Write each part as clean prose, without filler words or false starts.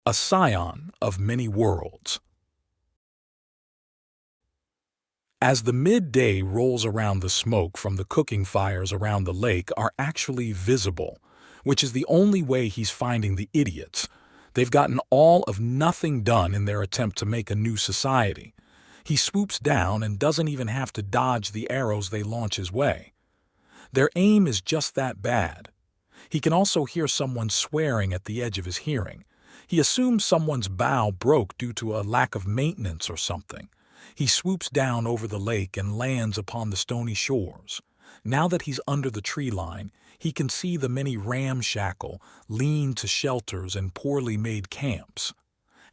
a scion of many worlds. As the midday rolls around, the smoke from the cooking fires around the lake are actually visible, which is the only way he's finding the idiots. They've gotten all of nothing done in their attempt to make a new society. He swoops down and doesn't even have to dodge the arrows they launch his way. Their aim is just that bad. He can also hear someone swearing at the edge of his hearing. He assumes someone's bow broke due to a lack of maintenance or something. He swoops down over the lake and lands upon the stony shores. Now that he's under the tree line, he can see the many ramshackle, lean-to shelters and poorly made camps.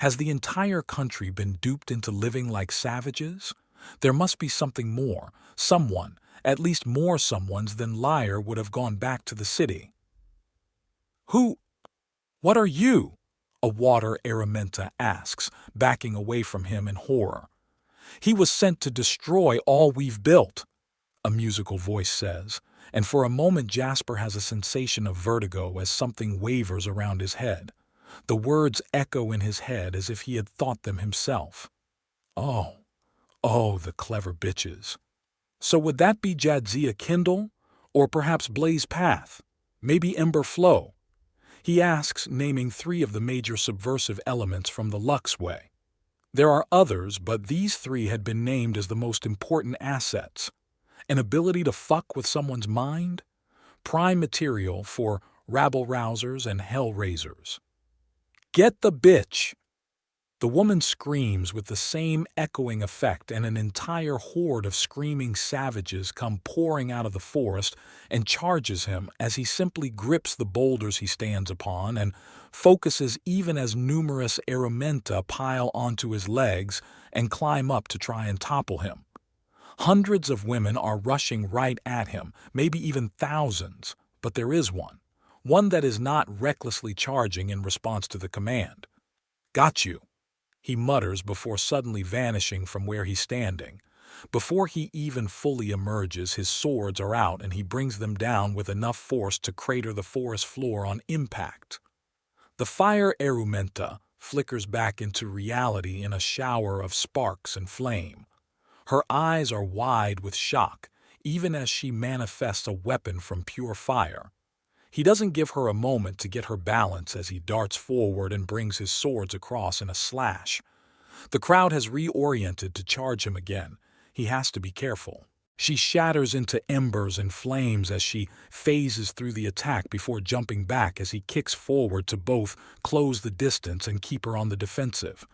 Has the entire country been duped into living like savages? There must be something more. Someone, at least more someones than Liar, would have gone back to the city. Who? What are you? A water Araminta asks, backing away from him in horror. He was sent to destroy all we've built, a musical voice says, and for a moment Jasper has a sensation of vertigo as something wavers around his head. The words echo in his head as if he had thought them himself. Oh, the clever bitches. So would that be Jadzia Kindle? Or perhaps Blaze Path? Maybe Ember Flow? He asks, naming 3 of the major subversive elements from the Lux Way. There are others, but these 3 had been named as the most important assets. An ability to fuck with someone's mind? Prime material for rabble-rousers and hell-raisers. Get the bitch! The woman screams with the same echoing effect, and an entire horde of screaming savages come pouring out of the forest and charges him as he simply grips the boulders he stands upon and focuses even as numerous Araminta pile onto his legs and climb up to try and topple him. Hundreds of women are rushing right at him, maybe even thousands, but there is one that is not recklessly charging in response to the command. Got you, he mutters before suddenly vanishing from where he's standing. Before he even fully emerges, his swords are out and he brings them down with enough force to crater the forest floor on impact. The fire Arumenta flickers back into reality in a shower of sparks and flame. Her eyes are wide with shock, even as she manifests a weapon from pure fire. He doesn't give her a moment to get her balance as he darts forward and brings his swords across in a slash. The crowd has reoriented to charge him again. He has to be careful. She shatters into embers and flames as she phases through the attack before jumping back as he kicks forward to both close the distance and keep her on the defensive.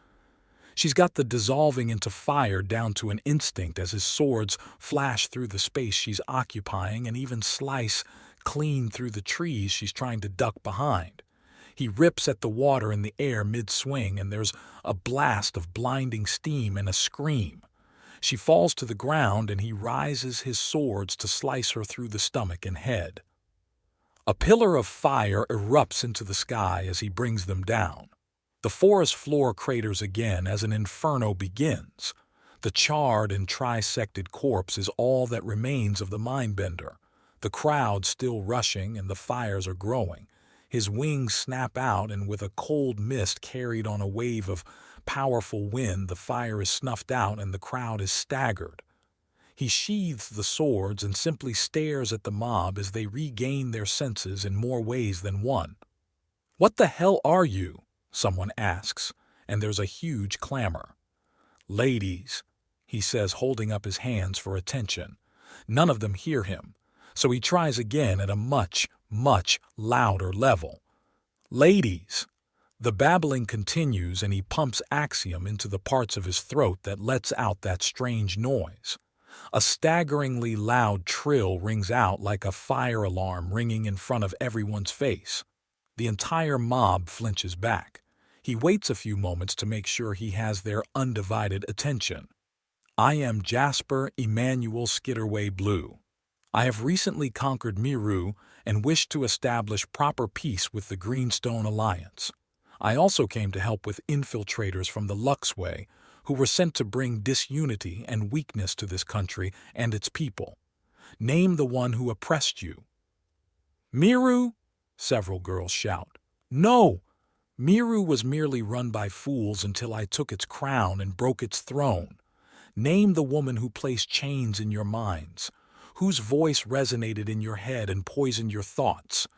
She's got the dissolving into fire down to an instinct as his swords flash through the space she's occupying and even slice clean through the trees she's trying to duck behind. He rips at the water in the air mid-swing, and there's a blast of blinding steam and a scream. She falls to the ground, and he rises his swords to slice her through the stomach and head. A pillar of fire erupts into the sky as he brings them down. The forest floor craters again as an inferno begins. The charred and trisected corpse is all that remains of the mindbender. The crowd still rushing and the fires are growing. His wings snap out, and with a cold mist carried on a wave of powerful wind, the fire is snuffed out and the crowd is staggered. He sheathes the swords and simply stares at the mob as they regain their senses in more ways than one. "What the hell are you?" someone asks, and there's a huge clamor. "Ladies," he says, holding up his hands for attention. None of them hear him, so he tries again at a much louder level. "Ladies." The babbling continues, and he pumps axiom into the parts of his throat that lets out that strange noise. A staggeringly loud trill rings out like a fire alarm ringing in front of everyone's face. The entire mob flinches back. He waits a few moments to make sure he has their undivided attention. "I am Jasper Emmanuel Skitterway Blue. I have recently conquered Miru and wish to establish proper peace with the Greenstone Alliance. I also came to help with infiltrators from the Lux Way, who were sent to bring disunity and weakness to this country and its people. Name the one who oppressed you." "Miru?" several girls shout. "No! Miru was merely run by fools until I took its crown and broke its throne. Name the woman who placed chains in your minds, whose voice resonated in your head and poisoned your thoughts.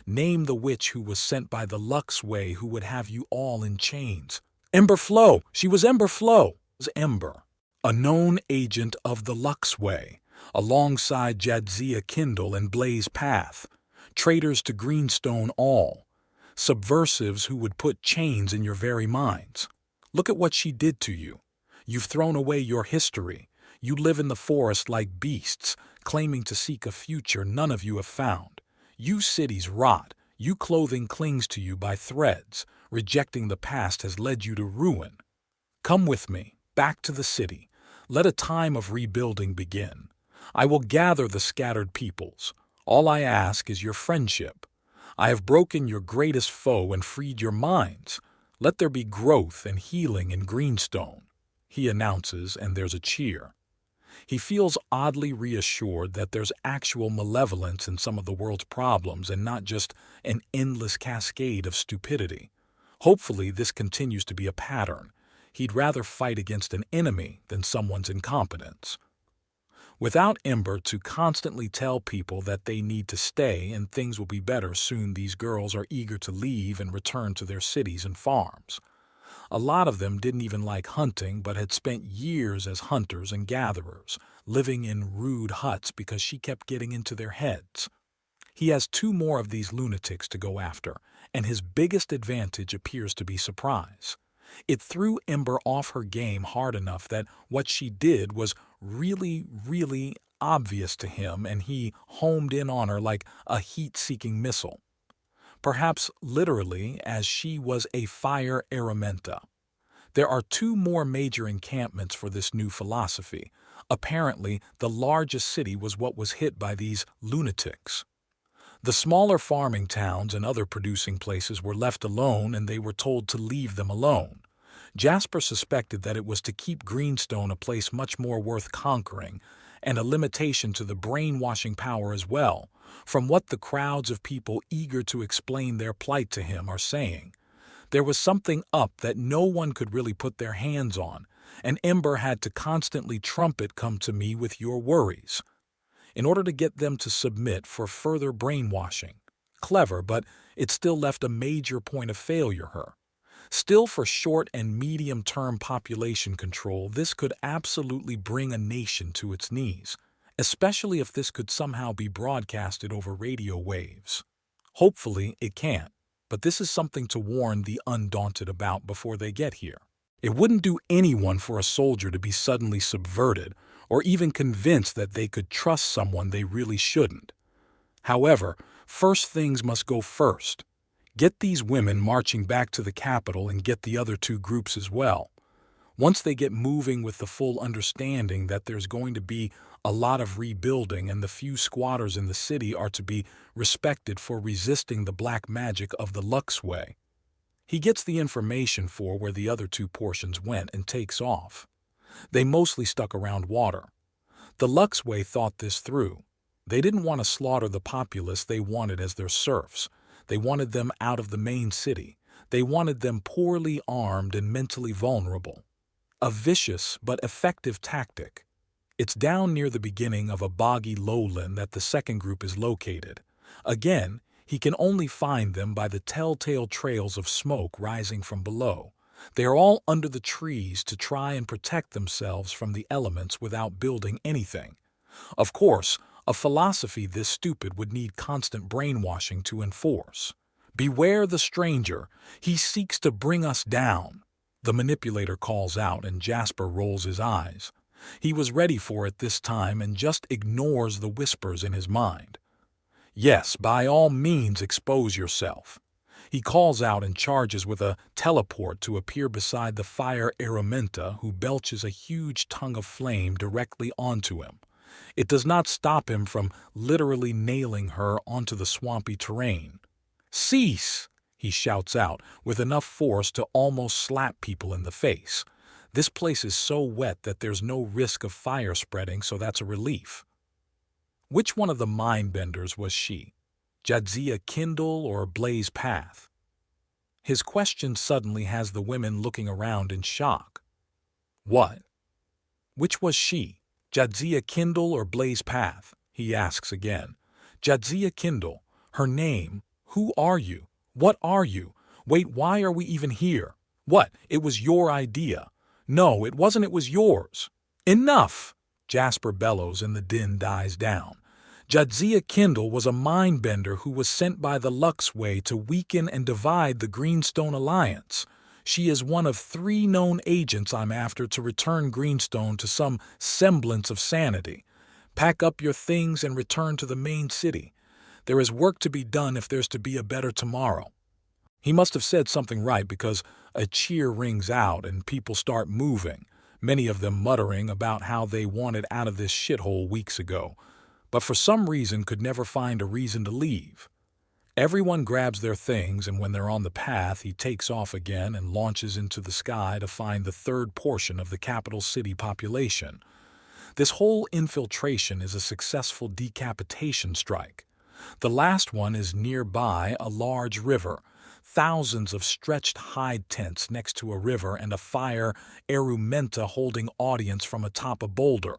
Name the witch who was sent by the Luxway who would have you all in chains. Ember Flow! She was Ember Flow! It was Ember, a known agent of the Luxway, alongside Jadzia Kindle and Blaze Path, traitors to Greenstone all, subversives who would put chains in your very minds. Look at what she did to you. You've thrown away your history. You live in the forest like beasts, claiming to seek a future none of you have found. You cities rot. You clothing clings to you by threads. Rejecting the past has led you to ruin. Come with me, back to the city. Let a time of rebuilding begin. I will gather the scattered peoples. All I ask is your friendship. I have broken your greatest foe and freed your minds. Let there be growth and healing in Greenstone, he announces, and there's a cheer. He feels oddly reassured that there's actual malevolence in some of the world's problems and not just an endless cascade of stupidity. Hopefully this continues to be a pattern. He'd rather fight against an enemy than someone's incompetence. Without Ember to constantly tell people that they need to stay and things will be better soon, these girls are eager to leave and return to their cities and farms. A lot of them didn't even like hunting but had spent years as hunters and gatherers, living in rude huts because she kept getting into their heads. He has 2 more of these lunatics to go after, and his biggest advantage appears to be surprise. It threw Ember off her game hard enough that what she did was really obvious to him, and he homed in on her like a heat-seeking missile. Perhaps literally, as she was a fire elementa. There are 2 more major encampments for this new philosophy. Apparently, the largest city was what was hit by these lunatics. The smaller farming towns and other producing places were left alone, and they were told to leave them alone. Jasper suspected that it was to keep Greenstone a place much more worth conquering, and a limitation to the brainwashing power as well, from what the crowds of people eager to explain their plight to him are saying. There was something up that no one could really put their hands on, and Ember had to constantly trumpet, "Come to me with your worries," in order to get them to submit for further brainwashing. Clever, but it still left a major point of failure her. Still, for short and medium-term population control, this could absolutely bring a nation to its knees, especially if this could somehow be broadcasted over radio waves. Hopefully it can't, but this is something to warn the undaunted about before they get here. It wouldn't do anyone for a soldier to be suddenly subverted or even convinced that they could trust someone they really shouldn't. However, first things must go first. Get these women marching back to the capital and get the other 2 groups as well. Once they get moving with the full understanding that there's going to be a lot of rebuilding and the few squatters in the city are to be respected for resisting the black magic of the Luxway. He gets the information for where the other 2 portions went and takes off. They mostly stuck around water. The Luxway thought this through. They didn't want to slaughter the populace they wanted as their serfs. They wanted them out of the main city. They wanted them poorly armed and mentally vulnerable. A vicious but effective tactic. It's down near the beginning of a boggy lowland that the second group is located. Again, he can only find them by the telltale trails of smoke rising from below. They are all under the trees to try and protect themselves from the elements without building anything. Of course, a philosophy this stupid would need constant brainwashing to enforce. Beware the stranger. He seeks to bring us down. The manipulator calls out, and Jasper rolls his eyes. He was ready for it this time and just ignores the whispers in his mind. Yes, by all means expose yourself. He calls out and charges with a teleport to appear beside the fire elementa, who belches a huge tongue of flame directly onto him. It does not stop him from literally nailing her onto the swampy terrain. "Cease!" he shouts out, with enough force to almost slap people in the face. This place is so wet that there's no risk of fire spreading, so that's a relief. Which one of the mind benders was she? Jadzia Kindle or Blaze Path? His question suddenly has the women looking around in shock. What? Which was she? Jadzia Kindle or Blaze Path? He asks again. Jadzia Kindle. Her name. Who are you? What are you? Wait, why are we even here? What? It was your idea. No, it wasn't. It was yours. Enough! Jasper bellows and the din dies down. Jadzia Kindle was a mindbender who was sent by the Luxway to weaken and divide the Greenstone Alliance. She is one of 3 known agents I'm after to return Greenstone to some semblance of sanity. Pack up your things and return to the main city. There is work to be done if there's to be a better tomorrow. He must have said something right because a cheer rings out and people start moving, many of them muttering about how they wanted out of this shithole weeks ago, but for some reason could never find a reason to leave. Everyone grabs their things, and when they're on the path, he takes off again and launches into the sky to find the 3rd portion of the capital city population. This whole infiltration is a successful decapitation strike. The last one is nearby a large river, thousands of stretched hide tents next to a river and a fire Erumenta holding audience from atop a boulder.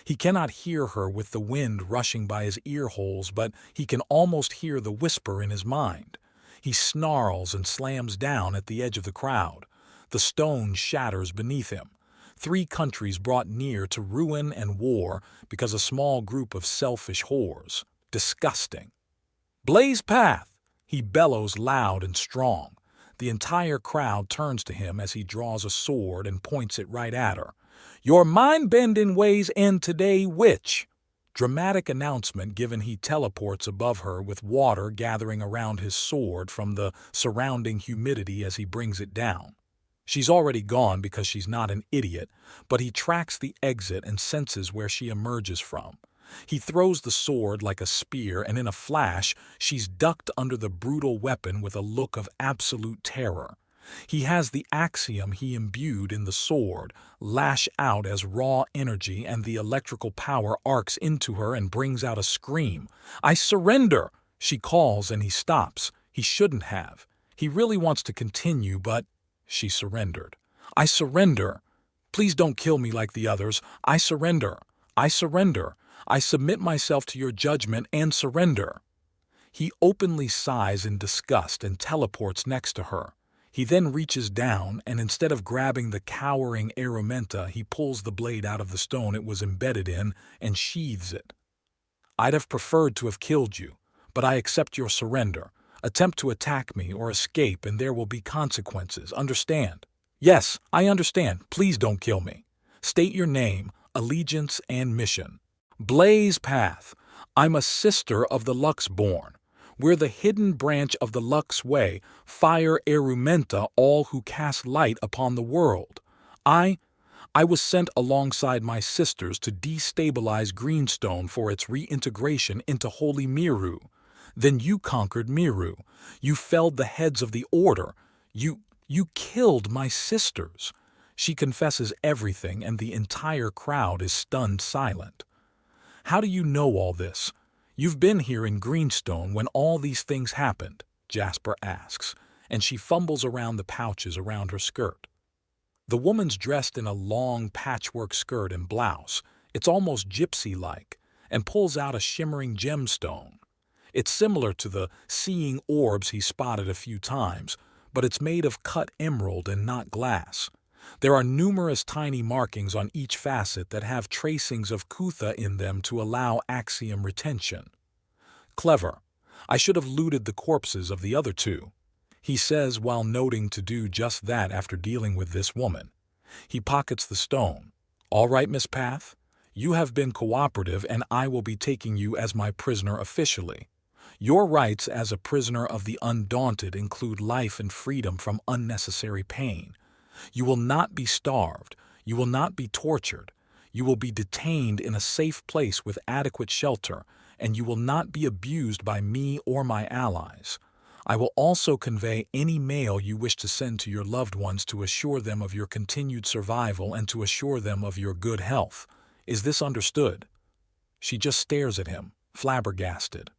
He cannot hear her with the wind rushing by his ear holes, but he can almost hear the whisper in his mind. He snarls and slams down at the edge of the crowd. The stone shatters beneath him. 3 countries brought near to ruin and war because a small group of selfish whores. Disgusting. Blaze Path! He bellows loud and strong. The entire crowd turns to him as he draws a sword and points it right at her. Your mind-bending ways end today, witch! Dramatic announcement given. He teleports above her with water gathering around his sword from the surrounding humidity as he brings it down. She's already gone because she's not an idiot, but he tracks the exit and senses where she emerges from. He throws the sword like a spear, and in a flash, she's ducked under the brutal weapon with a look of absolute terror. He has the axiom he imbued in the sword lash out as raw energy, and the electrical power arcs into her and brings out a scream. I surrender! She calls and he stops. He shouldn't have. He really wants to continue, but she surrendered. I surrender. Please don't kill me like the others. I surrender. I surrender. I submit myself to your judgment and surrender. He openly sighs in disgust and teleports next to her. He then reaches down, and instead of grabbing the cowering Erumenta, he pulls the blade out of the stone it was embedded in and sheathes it. I'd have preferred to have killed you, but I accept your surrender. Attempt to attack me or escape and there will be consequences, understand? Yes, I understand. Please don't kill me. State your name, allegiance, and mission. Blaze Path. I'm a sister of the Luxborn. We're the hidden branch of the Luxway, fire Erumenta, all who cast light upon the world. I was sent alongside my sisters to destabilize Greenstone for its reintegration into Holy Miru. Then you conquered Miru. You felled the heads of the Order. You killed my sisters. She confesses everything, and the entire crowd is stunned silent. How do you know all this? You've been here in Greenstone when all these things happened, Jasper asks, and she fumbles around the pouches around her skirt. The woman's dressed in a long patchwork skirt and blouse. It's almost gypsy-like, and pulls out a shimmering gemstone. It's similar to the seeing orbs he spotted a few times, but it's made of cut emerald and not glass. There are numerous tiny markings on each facet that have tracings of Kutha in them to allow axiom retention. Clever. I should have looted the corpses of the other 2, he says while noting to do just that after dealing with this woman. He pockets the stone. All right, Miss Path. You have been cooperative and I will be taking you as my prisoner officially. Your rights as a prisoner of the Undaunted include life and freedom from unnecessary pain. You will not be starved. You will not be tortured. You will be detained in a safe place with adequate shelter, and you will not be abused by me or my allies. I will also convey any mail you wish to send to your loved ones to assure them of your continued survival and to assure them of your good health. Is this understood? She just stares at him, flabbergasted.